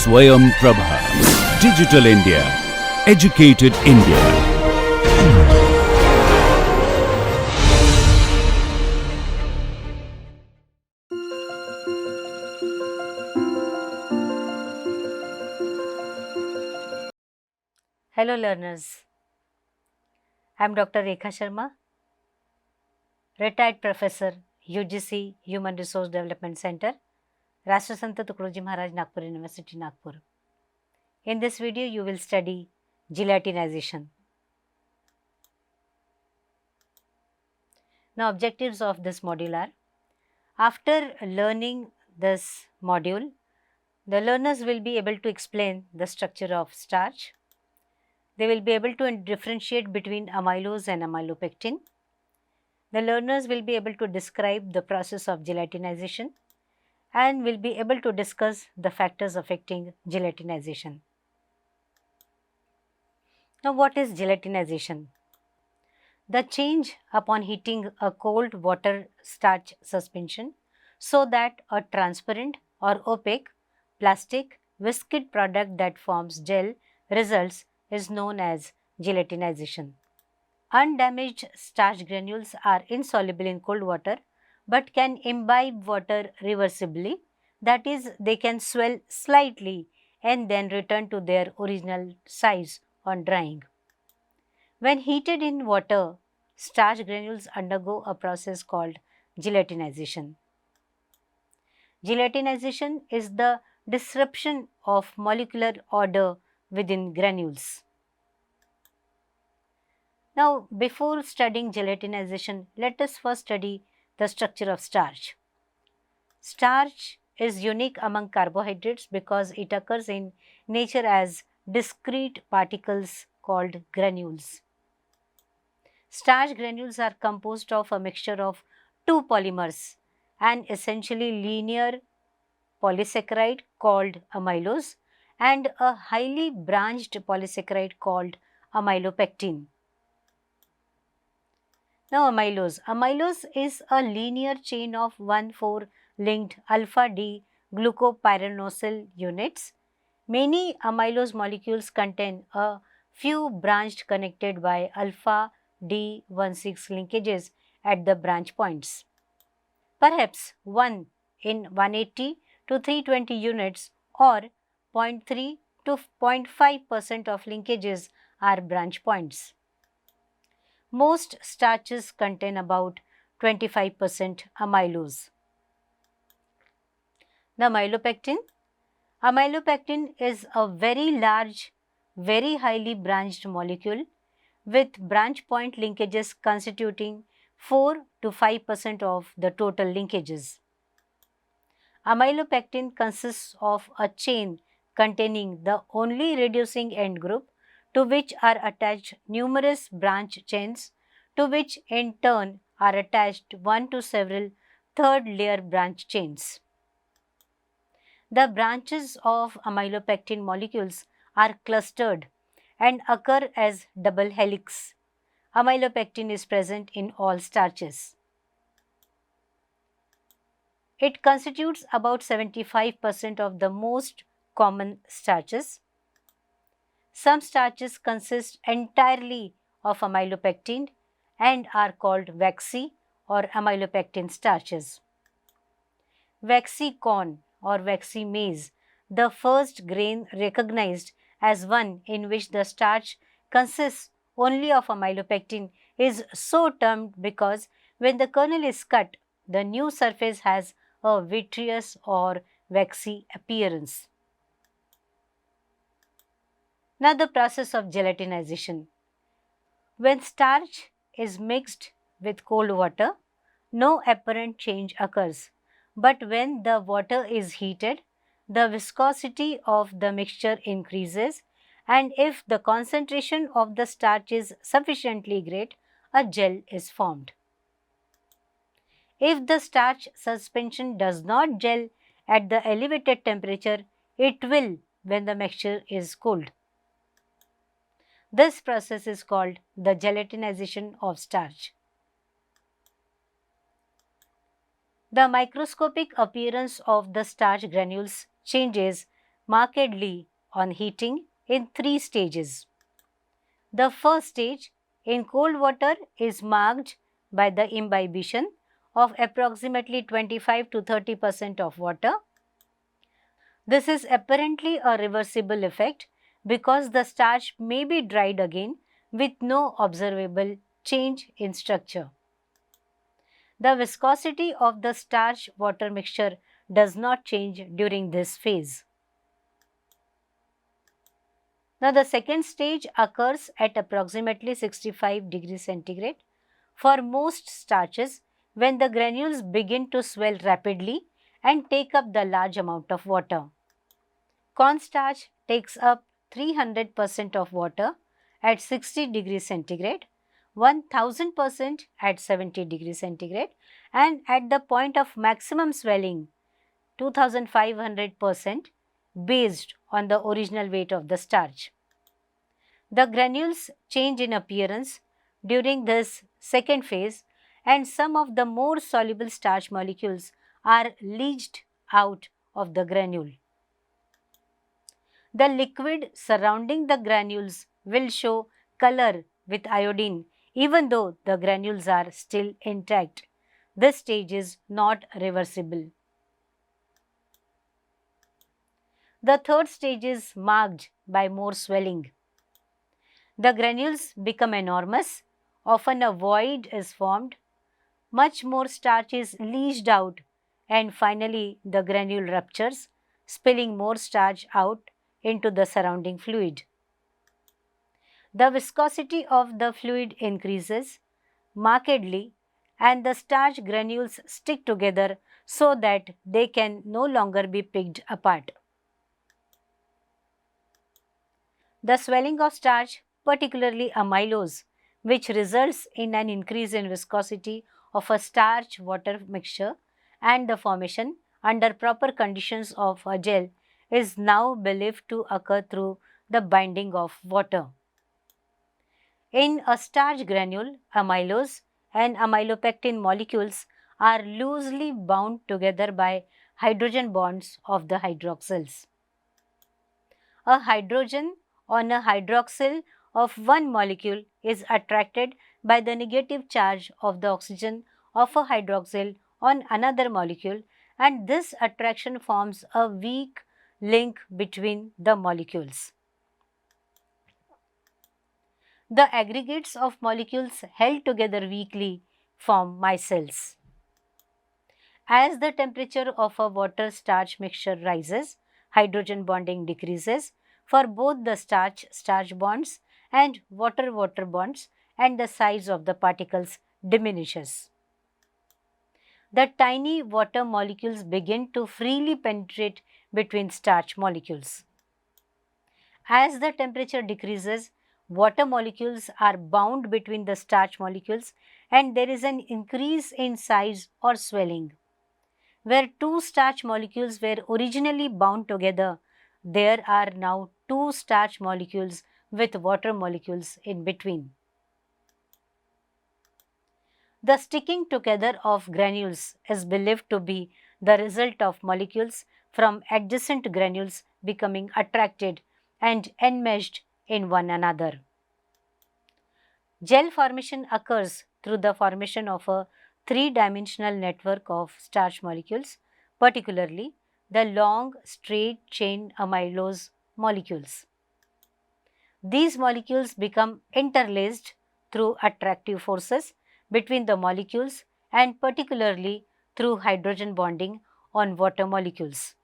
Swayam Prabha. Digital India. Educated India. Hello learners, I am Dr. Rekha Sharma, retired professor, UGC Human Resource Development Center, Rashtrasanta Tukadoji Maharaj Nagpur University, Nagpur. In this video, you will study gelatinization. Now, objectives of this module are: after learning this module, the learners will be able to explain the structure of starch. They will be able to differentiate between amylose and amylopectin. The learners will be able to describe the process of gelatinization and will be able to discuss the factors affecting gelatinization. Now, what is gelatinization? The change upon heating a cold water starch suspension so that a transparent or opaque plastic viscid product that forms gel results is known as gelatinization. Undamaged starch granules are insoluble in cold water but can imbibe water reversibly, that is, they can swell slightly and then return to their original size on drying. When heated in water, starch granules undergo a process called gelatinization. Gelatinization is the disruption of molecular order within granules. Now, before studying gelatinization, let us first study the structure of starch. Starch is unique among carbohydrates because it occurs in nature as discrete particles called granules. Starch granules are composed of a mixture of two polymers, an essentially linear polysaccharide called amylose and a highly branched polysaccharide called amylopectin. Now, amylose. Amylose is a linear chain of 1,4 linked alpha D glucopyranosyl units. Many amylose molecules contain a few branched connected by alpha D16 linkages at the branch points. Perhaps 1 in 180 to 320 units or 0.3 to 0.5% of linkages are branch points. Most starches contain about 25% amylose. The amylopectin. Amylopectin is a very large, very highly branched molecule with branch point linkages constituting 4 to 5% of the total linkages. Amylopectin consists of a chain containing the only reducing end group to which are attached numerous branch chains to which in turn are attached one to several third layer branch chains. The branches of amylopectin molecules are clustered and occur as double helix. Amylopectin is present in all starches. It constitutes about 75% of the most common starches. Some starches consist entirely of amylopectin and are called waxy or amylopectin starches. Waxy corn or waxy maize, the first grain recognized as one in which the starch consists only of amylopectin, is so termed because when the kernel is cut, the new surface has a vitreous or waxy appearance. Now, the process of gelatinization. When starch is mixed with cold water, no apparent change occurs, but when the water is heated, the viscosity of the mixture increases, and if the concentration of the starch is sufficiently great, a gel is formed. If the starch suspension does not gel at the elevated temperature, it will when the mixture is cooled. This process is called the gelatinization of starch. The microscopic appearance of the starch granules changes markedly on heating in 3 stages. The first stage in cold water is marked by the imbibition of approximately 25 to 30% of water. This is apparently a reversible effect because the starch may be dried again with no observable change in structure. The viscosity of the starch water mixture does not change during this phase. Now, the second stage occurs at approximately 65 degrees centigrade for most starches when the granules begin to swell rapidly and take up the large amount of water. Cornstarch takes up 300% of water at 60 degrees centigrade, 1000% at 70 degrees centigrade, and at the point of maximum swelling 2500% based on the original weight of the starch. The granules change in appearance during this second phase, and some of the more soluble starch molecules are leached out of the granule. The liquid surrounding the granules will show color with iodine even though the granules are still intact. This stage is not reversible. The third stage is marked by more swelling. The granules become enormous, often a void is formed, much more starch is leached out, and finally the granule ruptures, spilling more starch out into the surrounding fluid. The viscosity of the fluid increases markedly and the starch granules stick together so that they can no longer be picked apart. The swelling of starch, particularly amylose, which results in an increase in viscosity of a starch water mixture and the formation under proper conditions of a gel, is now believed to occur through the binding of water. In a starch granule, amylose and amylopectin molecules are loosely bound together by hydrogen bonds of the hydroxyls. A hydrogen on a hydroxyl of one molecule is attracted by the negative charge of the oxygen of a hydroxyl on another molecule, and this attraction forms a weak link between the molecules. The aggregates of molecules held together weakly form micelles. As the temperature of a water-starch mixture rises, hydrogen bonding decreases for both the starch-starch bonds and water-water bonds, and the size of the particles diminishes. The tiny water molecules begin to freely penetrate between starch molecules. As the temperature decreases, water molecules are bound between the starch molecules and there is an increase in size or swelling. Where two starch molecules were originally bound together, there are now two starch molecules with water molecules in between. The sticking together of granules is believed to be the result of molecules from adjacent granules becoming attracted and enmeshed in one another. Gel formation occurs through the formation of a three-dimensional network of starch molecules, particularly the long straight chain amylose molecules. These molecules become interlaced through attractive forces between the molecules and particularly through hydrogen bonding on water molecules.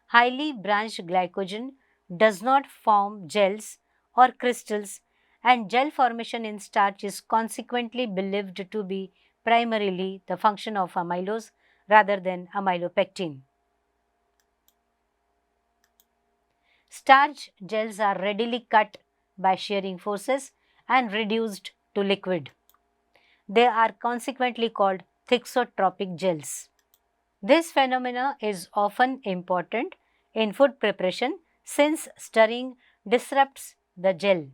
Highly branched glycogen does not form gels or crystals, and gel formation in starch is consequently believed to be primarily the function of amylose rather than amylopectin. Starch gels are readily cut by shearing forces and reduced to liquid. They are consequently called thixotropic gels. This phenomena is often important in food preparation since stirring disrupts the gel.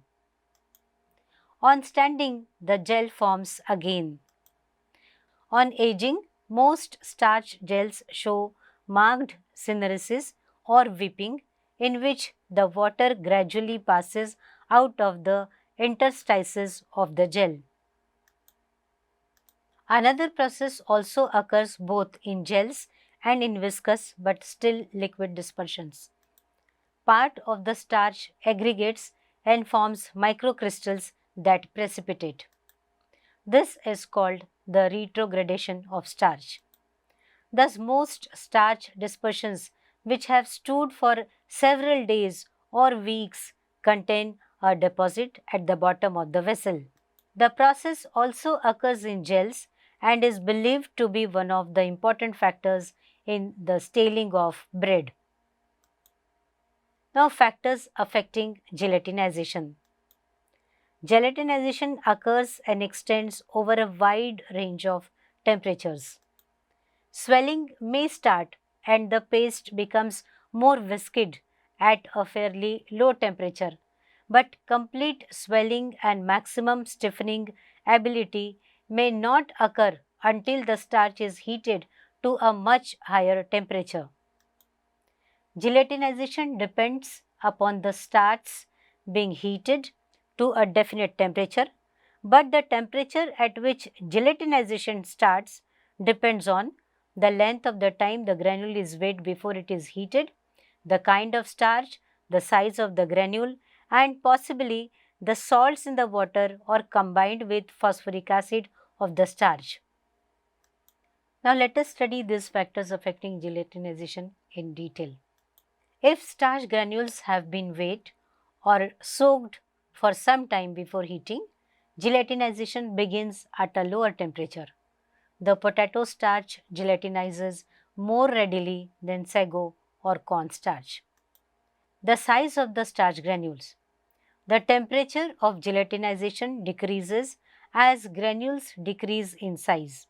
On standing, the gel forms again. On aging, most starch gels show marked syneresis or whipping, in which the water gradually passes out of the interstices of the gel. Another process also occurs both in gels and in viscous but still liquid dispersions. Part of the starch aggregates and forms microcrystals that precipitate. This is called the retrogradation of starch. Thus, most starch dispersions which have stood for several days or weeks contain a deposit at the bottom of the vessel. The process also occurs in gels and is believed to be one of the important factors in the staling of bread. Now, factors affecting gelatinization. Gelatinization occurs and extends over a wide range of temperatures. Swelling may start and the paste becomes more viscid at a fairly low temperature, but complete swelling and maximum stiffening ability may not occur until the starch is heated to a much higher temperature. Gelatinization depends upon the starch being heated to a definite temperature, but the temperature at which gelatinization starts depends on the length of the time the granule is weighed before it is heated, the kind of starch, the size of the granule, and possibly the salts in the water or combined with phosphoric acid of the starch. Now, let us study these factors affecting gelatinization in detail. If starch granules have been weighed or soaked for some time before heating, gelatinization begins at a lower temperature. The potato starch gelatinizes more readily than sago or corn starch. The size of the starch granules. The temperature of gelatinization decreases as granules decrease in size.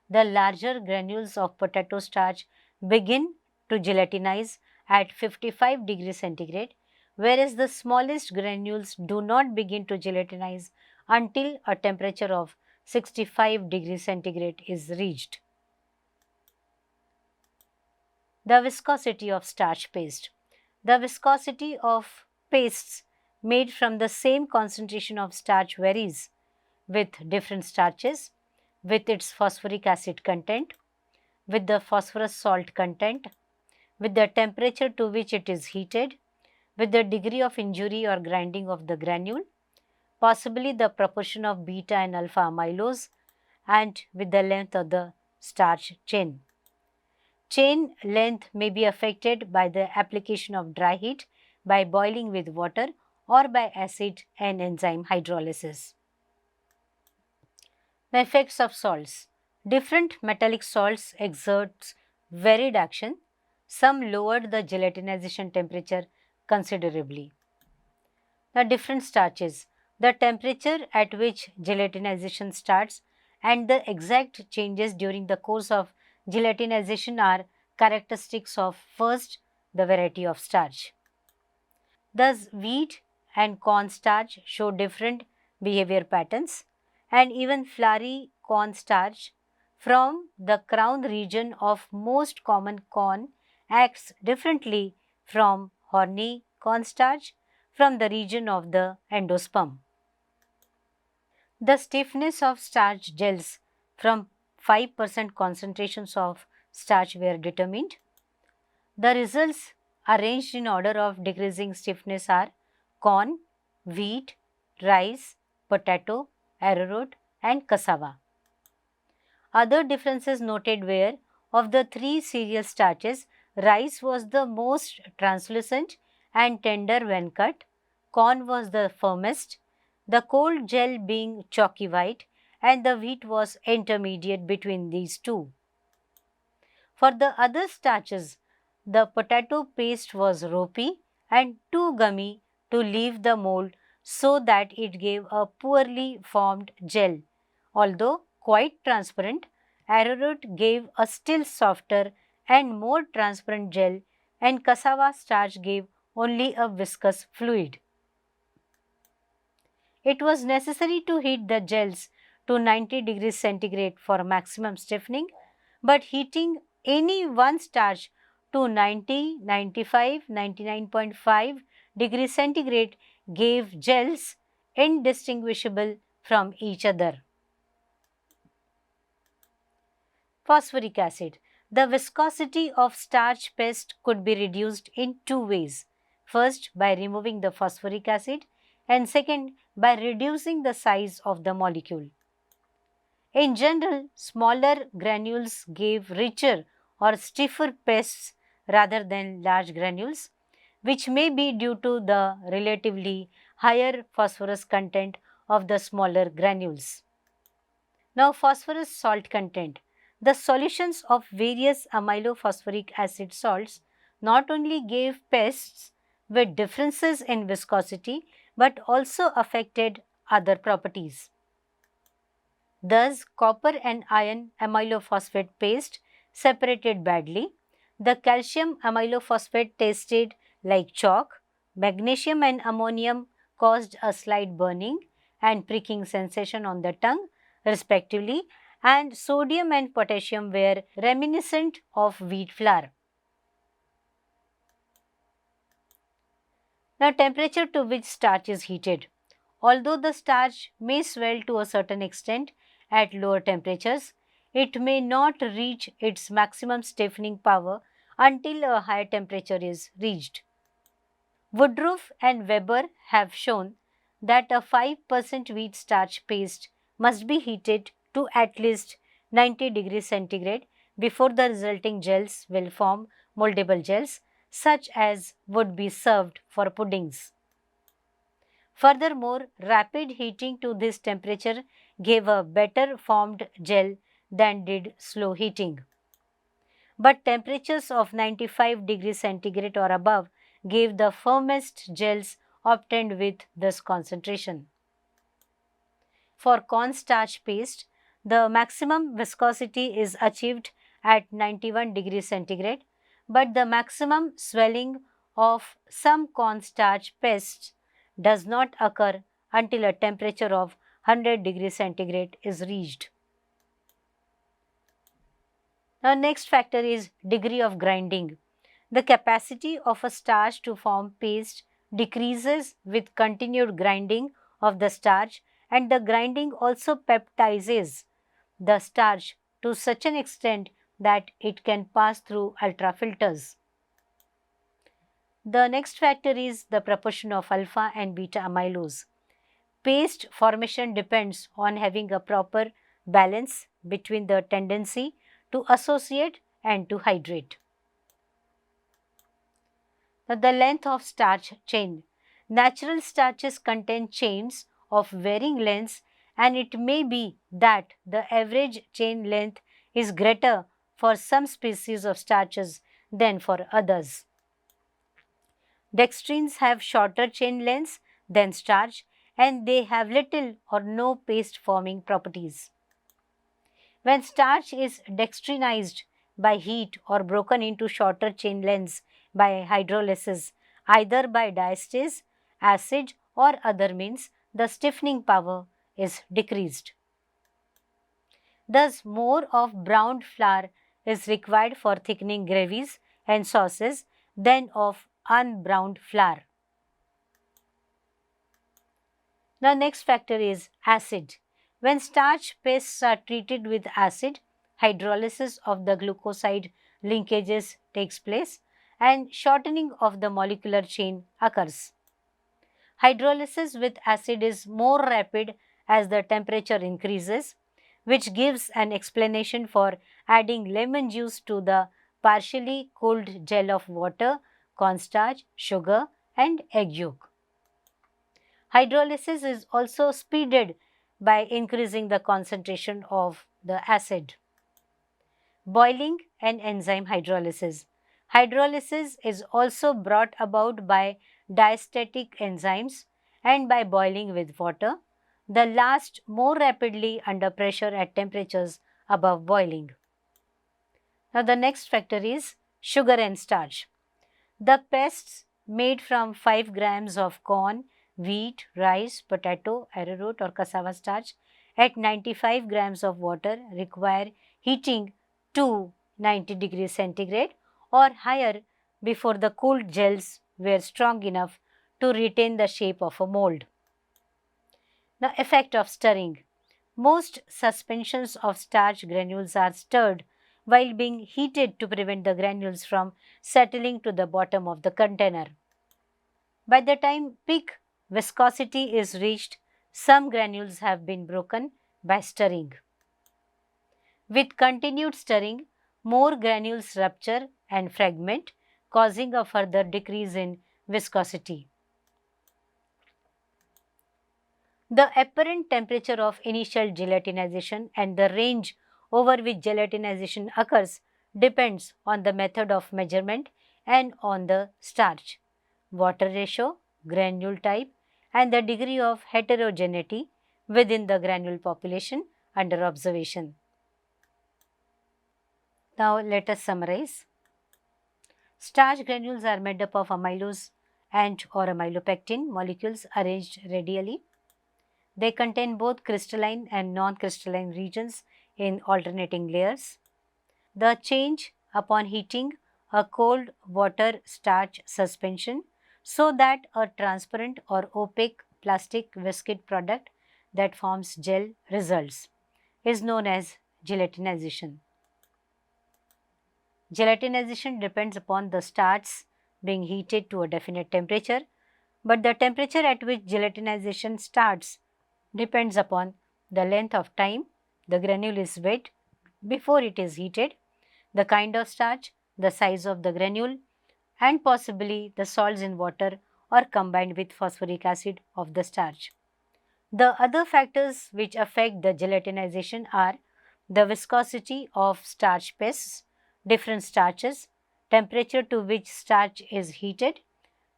The larger granules of potato starch begin to gelatinize at 55 degrees centigrade, whereas the smallest granules do not begin to gelatinize until a temperature of 65 degrees centigrade is reached. The viscosity of starch paste. The viscosity of pastes made from the same concentration of starch varies with different starches, with its phosphoric acid content, with the phosphorus salt content, with the temperature to which it is heated, with the degree of injury or grinding of the granule, possibly the proportion of beta and alpha amylose, and with the length of the starch chain. Chain length may be affected by the application of dry heat, by boiling with water, or by acid and enzyme hydrolysis. The effects of salts. Different metallic salts exert varied action. Some lowered the gelatinization temperature considerably. The different starches. The temperature at which gelatinization starts and the exact changes during the course of gelatinization are characteristics of first, the variety of starch. Thus, wheat and corn starch show different behavior patterns, and even floury corn starch from the crown region of most common corn acts differently from horny corn starch from the region of the endosperm. The stiffness of starch gels from 5% concentrations of starch were determined. The results arranged in order of decreasing stiffness are corn, wheat, rice, potato, arrowroot and cassava. Other differences noted were of the three cereal starches, rice was the most translucent and tender when cut, corn was the firmest, the cold gel being chalky white, and the wheat was intermediate between these two. For the other starches, the potato paste was ropey and too gummy to leave the mold, so that it gave a poorly formed gel. Although quite transparent, arrowroot gave a still softer and more transparent gel, and cassava starch gave only a viscous fluid. It was necessary to heat the gels to 90 degrees centigrade for maximum stiffening, but heating any one starch to 90, 95, 99.5 degrees centigrade gave gels indistinguishable from each other. Phosphoric acid. The viscosity of starch paste could be reduced in two ways. First, by removing the phosphoric acid, and second, by reducing the size of the molecule. In general, smaller granules gave richer or stiffer pastes rather than large granules, which may be due to the relatively higher phosphorus content of the smaller granules. Now, phosphorus salt content. The solutions of various amylophosphoric acid salts not only gave pastes with differences in viscosity but also affected other properties. Thus, copper and iron amylophosphate paste separated badly. The calcium amylophosphate tasted like chalk. Magnesium and ammonium caused a slight burning and pricking sensation on the tongue, respectively, and sodium and potassium were reminiscent of wheat flour. Now, temperature to which starch is heated. Although the starch may swell to a certain extent at lower temperatures, it may not reach its maximum stiffening power until a higher temperature is reached. Woodruff and Weber have shown that a 5% wheat starch paste must be heated to at least 90 degrees centigrade before the resulting gels will form moldable gels, such as would be served for puddings. Furthermore, rapid heating to this temperature gave a better formed gel than did slow heating. But temperatures of 95 degrees centigrade or above gave the firmest gels obtained with this concentration. For cornstarch paste, the maximum viscosity is achieved at 91 degrees centigrade, but the maximum swelling of some cornstarch pastes does not occur until a temperature of 100 degrees centigrade is reached. Now, next factor is degree of grinding. The capacity of a starch to form paste decreases with continued grinding of the starch, and the grinding also peptizes the starch to such an extent that it can pass through ultrafilters. The next factor is the proportion of alpha and beta amylose. Paste formation depends on having a proper balance between the tendency to associate and to hydrate. Now, the length of starch chain. Natural starches contain chains of varying lengths, and it may be that the average chain length is greater for some species of starches than for others. Dextrins have shorter chain lengths than starch, and they have little or no paste forming properties. When starch is dextrinized by heat or broken into shorter chain lengths by hydrolysis, either by diastase, acid or other means, the stiffening power is decreased. Thus, more of browned flour is required for thickening gravies and sauces than of unbrowned flour. The next factor is acid. When starch pastes are treated with acid, hydrolysis of the glucoside linkages takes place and shortening of the molecular chain occurs. Hydrolysis with acid is more rapid as the temperature increases, which gives an explanation for adding lemon juice to the partially cooled gel of water, cornstarch, sugar and egg yolk. Hydrolysis is also speeded by increasing the concentration of the acid. Boiling and enzyme hydrolysis. Hydrolysis is also brought about by diastatic enzymes and by boiling with water, the last more rapidly under pressure at temperatures above boiling. Now, the next factor is sugar and starch. The pastes made from 5 grams of corn, wheat, rice, potato, arrowroot or cassava starch at 95 grams of water require heating to 90 degrees centigrade or higher before the cooled gels were strong enough to retain the shape of a mold. The effect of stirring. Most suspensions of starch granules are stirred while being heated to prevent the granules from settling to the bottom of the container. By the time peak viscosity is reached, some granules have been broken by stirring. With continued stirring, more granules rupture and fragment, causing a further decrease in viscosity. The apparent temperature of initial gelatinization and the range over which gelatinization occurs depends on the method of measurement and on the starch, water ratio, granule type, and the degree of heterogeneity within the granule population under observation. Now, let us summarize. Starch granules are made up of amylose and or amylopectin molecules arranged radially. They contain both crystalline and non-crystalline regions in alternating layers. The change upon heating a cold water starch suspension so that a transparent or opaque plastic viscid product that forms gel results is known as gelatinization. Gelatinization depends upon the starch being heated to a definite temperature, but the temperature at which gelatinization starts depends upon the length of time the granule is wet before it is heated, the kind of starch, the size of the granule, and possibly the salts in water or combined with phosphoric acid of the starch. The other factors which affect the gelatinization are the viscosity of starch pastes, different starches, temperature to which starch is heated,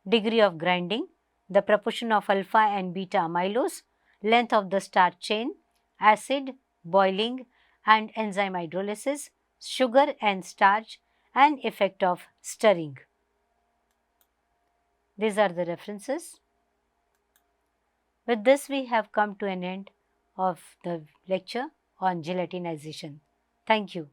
degree of grinding, the proportion of alpha and beta amylose, length of the starch chain, acid, boiling and enzyme hydrolysis, sugar and starch, and effect of stirring. These are the references. With this, we have come to an end of the lecture on gelatinization. Thank you.